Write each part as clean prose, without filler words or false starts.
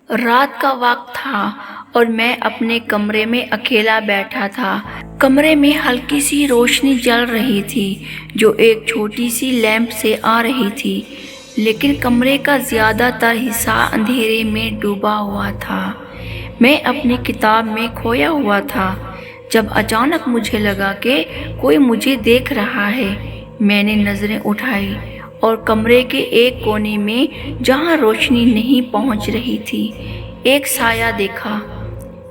رات کا وقت تھا اور میں اپنے کمرے میں اکیلا بیٹھا تھا۔ کمرے میں ہلکی سی روشنی جل رہی تھی جو ایک چھوٹی سی لیمپ سے آ رہی تھی، لیکن کمرے کا زیادہ تر حصہ اندھیرے میں ڈوبا ہوا تھا۔ میں اپنی کتاب میں کھویا ہوا تھا جب اچانک مجھے لگا کہ کوئی مجھے دیکھ رہا ہے۔ میں نے نظریں اٹھائی اور کمرے کے ایک کونے میں جہاں روشنی نہیں پہنچ رہی تھی ایک سایہ دیکھا۔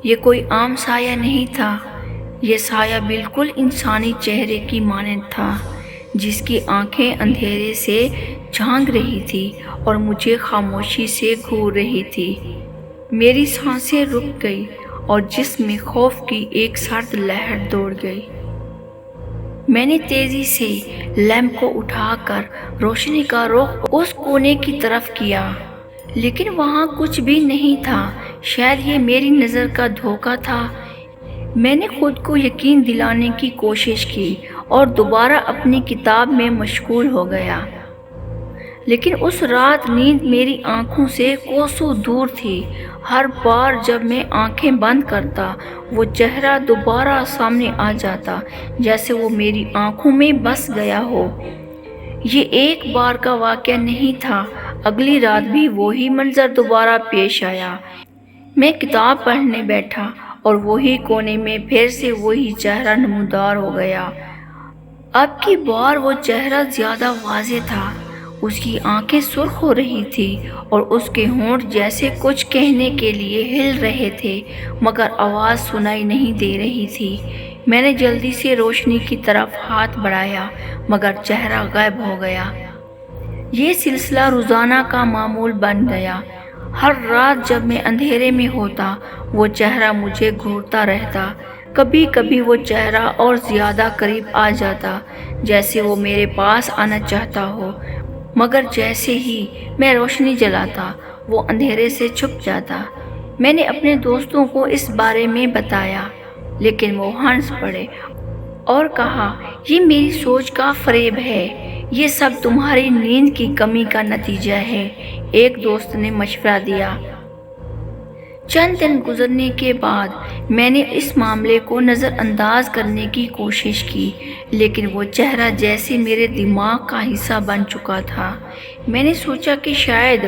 یہ کوئی عام سایہ نہیں تھا، یہ سایہ بالکل انسانی چہرے کی مانند تھا، جس کی آنکھیں اندھیرے سے جھانک رہی تھی اور مجھے خاموشی سے گھور رہی تھی۔ میری سانسیں رک گئی اور جسم میں خوف کی ایک سرد لہر دوڑ گئی۔ میں نے تیزی سے لیمپ کو اٹھا کر روشنی کا رخ اس کونے کی طرف کیا، لیکن وہاں کچھ بھی نہیں تھا۔ شاید یہ میری نظر کا دھوکہ تھا۔ میں نے خود کو یقین دلانے کی کوشش کی اور دوبارہ اپنی کتاب میں مشغول ہو گیا، لیکن اس رات نیند میری آنکھوں سے کوسوں دور تھی۔ ہر بار جب میں آنکھیں بند کرتا وہ چہرہ دوبارہ سامنے آ جاتا، جیسے وہ میری آنکھوں میں بس گیا ہو۔ یہ ایک بار کا واقعہ نہیں تھا، اگلی رات بھی وہی منظر دوبارہ پیش آیا۔ میں کتاب پڑھنے بیٹھا اور وہی کونے میں پھر سے وہی چہرہ نمودار ہو گیا۔ اب کی بار وہ چہرہ زیادہ واضح تھا۔ اس کی آنکھیں سرخ ہو رہی تھی اور اس کے ہونٹ جیسے کچھ کہنے کے لیے ہل رہے تھے، مگر آواز سنائی نہیں دے رہی تھی۔ میں نے جلدی سے روشنی کی طرف ہاتھ بڑھایا، مگر چہرہ غائب ہو گیا۔ یہ سلسلہ روزانہ کا معمول بن گیا۔ ہر رات جب میں اندھیرے میں ہوتا وہ چہرہ مجھے گھورتا رہتا۔ کبھی کبھی وہ چہرہ اور زیادہ قریب آ جاتا، جیسے وہ میرے پاس آنا چاہتا ہو، مگر جیسے ہی میں روشنی جلاتا وہ اندھیرے سے چھپ جاتا۔ میں نے اپنے دوستوں کو اس بارے میں بتایا، لیکن وہ ہنس پڑے اور کہا یہ میری سوچ کا فریب ہے، یہ سب تمہاری نیند کی کمی کا نتیجہ ہے۔ ایک دوست نے مشورہ دیا۔ چند دن گزرنے کے بعد میں نے اس معاملے کو نظر انداز کرنے کی کوشش کی، لیکن وہ چہرہ جیسے میرے دماغ کا حصہ بن چکا تھا۔ میں نے سوچا کہ شاید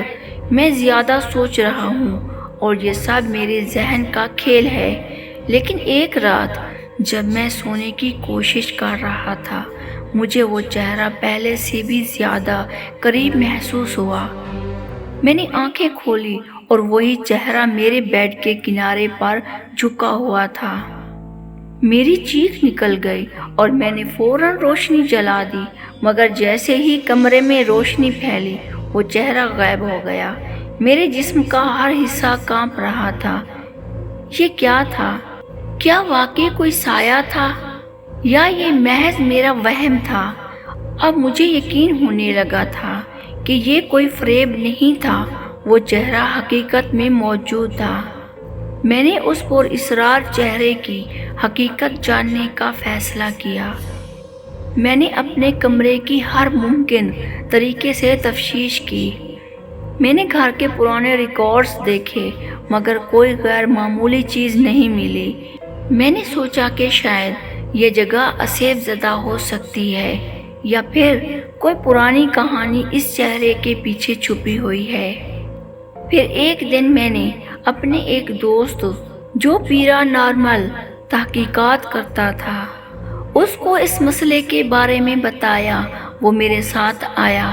میں زیادہ سوچ رہا ہوں اور یہ سب میرے ذہن کا کھیل ہے۔ لیکن ایک رات جب میں سونے کی کوشش کر رہا تھا مجھے وہ چہرہ پہلے سے بھی زیادہ قریب محسوس ہوا۔ میں نے آنکھیں کھولی اور وہی چہرہ میرے بیڈ کے کنارے پر جھکا ہوا تھا۔ میری چیخ نکل گئی اور میں نے فوراً روشنی جلا دی، مگر جیسے ہی کمرے میں روشنی پھیلی وہ چہرہ غائب ہو گیا۔ میرے جسم کا ہر حصہ کانپ رہا تھا۔ یہ کیا تھا؟ کیا واقعی کوئی سایہ تھا یا یہ محض میرا وہم تھا؟ اب مجھے یقین ہونے لگا تھا کہ یہ کوئی فریب نہیں تھا، وہ چہرہ حقیقت میں موجود تھا۔ میں نے اس پر اصرار چہرے کی حقیقت جاننے کا فیصلہ کیا۔ میں نے اپنے کمرے کی ہر ممکن طریقے سے تفتیش کی۔ میں نے گھر کے پرانے ریکارڈز دیکھے، مگر کوئی غیر معمولی چیز نہیں ملی۔ میں نے سوچا کہ شاید یہ جگہ اسیب زدہ ہو سکتی ہے یا پھر کوئی پرانی کہانی اس چہرے کے پیچھے چھپی ہوئی ہے۔ پھر ایک دن میں نے اپنے ایک دوست جو پیرانارمل تحقیقات کرتا تھا اس کو اس مسئلے کے بارے میں بتایا۔ وہ میرے ساتھ آیا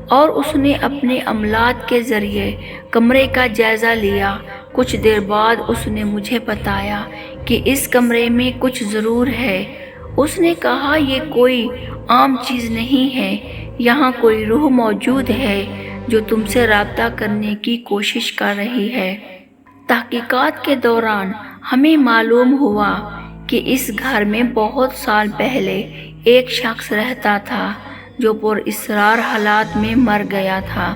اور اس نے اپنے عملات کے ذریعے کمرے کا جائزہ لیا۔ کچھ دیر بعد اس نے مجھے بتایا کہ اس کمرے میں کچھ ضرور ہے۔ اس نے کہا یہ کوئی عام چیز نہیں ہے، یہاں کوئی روح موجود ہے جو تم سے رابطہ کرنے کی کوشش کر رہی ہے۔ تحقیقات کے دوران ہمیں معلوم ہوا کہ اس گھر میں بہت سال پہلے ایک شخص رہتا تھا جو پر اصرار حالات میں مر گیا تھا۔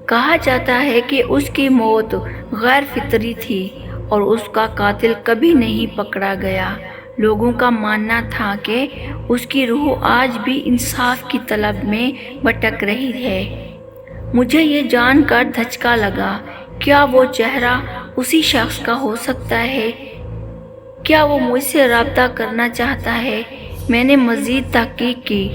کہا جاتا ہے کہ اس کی موت غیر فطری تھی اور اس کا قاتل کبھی نہیں پکڑا گیا۔ لوگوں کا ماننا تھا کہ اس کی روح آج بھی انصاف کی طلب میں بھٹک رہی ہے۔ مجھے یہ جان کر دھچکا لگا کیا وہ چہرہ اسی شخص کا ہو سکتا ہے؟ کیا وہ مجھ سے رابطہ کرنا چاہتا ہے؟ میں نے مزید تحقیق کی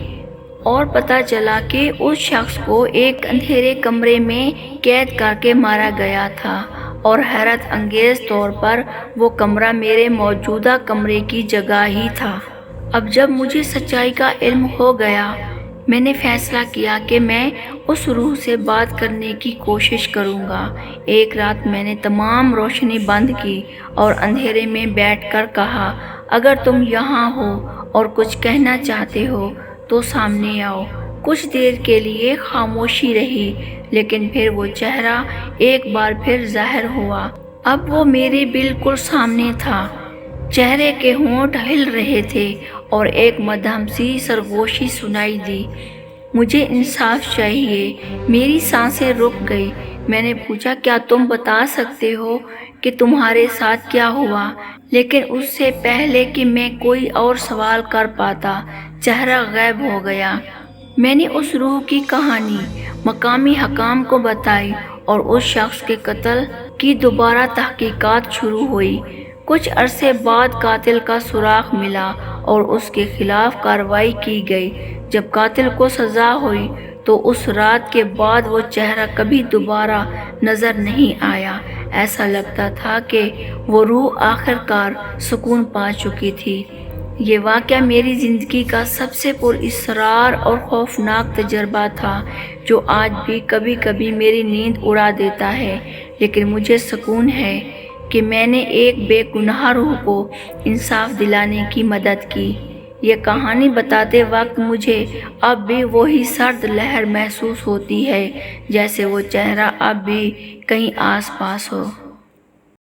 اور پتہ چلا کہ اس شخص کو ایک اندھیرے کمرے میں قید کر کے مارا گیا تھا، اور حیرت انگیز طور پر وہ کمرہ میرے موجودہ کمرے کی جگہ ہی تھا۔ اب جب مجھے سچائی کا علم ہو گیا، میں نے فیصلہ کیا کہ میں اس روح سے بات کرنے کی کوشش کروں گا۔ ایک رات میں نے تمام روشنی بند کی اور اندھیرے میں بیٹھ کر کہا، اگر تم یہاں ہو اور کچھ کہنا چاہتے ہو تو سامنے آؤ۔ کچھ دیر کے لیے خاموشی رہی، لیکن پھر وہ چہرہ ایک بار پھر ظاہر ہوا۔ اب وہ میرے بالکل سامنے تھا۔ چہرے کے ہونٹ ہل رہے تھے اور ایک مدھم سی سرگوشی سنائی دی، مجھے انصاف چاہیے۔ میری سانسیں رک گئی۔ میں نے پوچھا، کیا تم بتا سکتے ہو کہ تمہارے ساتھ کیا ہوا؟ لیکن اس سے پہلے کہ میں کوئی اور سوال کر پاتا، چہرہ غائب ہو گیا۔ میں نے اس روح کی کہانی مقامی حکام کو بتائی اور اس شخص کے قتل کی دوبارہ تحقیقات شروع ہوئی۔ کچھ عرصے بعد قاتل کا سراغ ملا اور اس کے خلاف کارروائی کی گئی۔ جب قاتل کو سزا ہوئی تو اس رات کے بعد وہ چہرہ کبھی دوبارہ نظر نہیں آیا۔ ایسا لگتا تھا کہ وہ روح آخرکار سکون پا چکی تھی۔ یہ واقعہ میری زندگی کا سب سے پراسرار اور خوفناک تجربہ تھا، جو آج بھی کبھی کبھی میری نیند اڑا دیتا ہے، لیکن مجھے سکون ہے کہ میں نے ایک بے گناہ روح کو انصاف دلانے کی مدد کی۔ یہ کہانی بتاتے وقت مجھے اب بھی وہی سرد لہر محسوس ہوتی ہے، جیسے وہ چہرہ اب بھی کہیں آس پاس ہو۔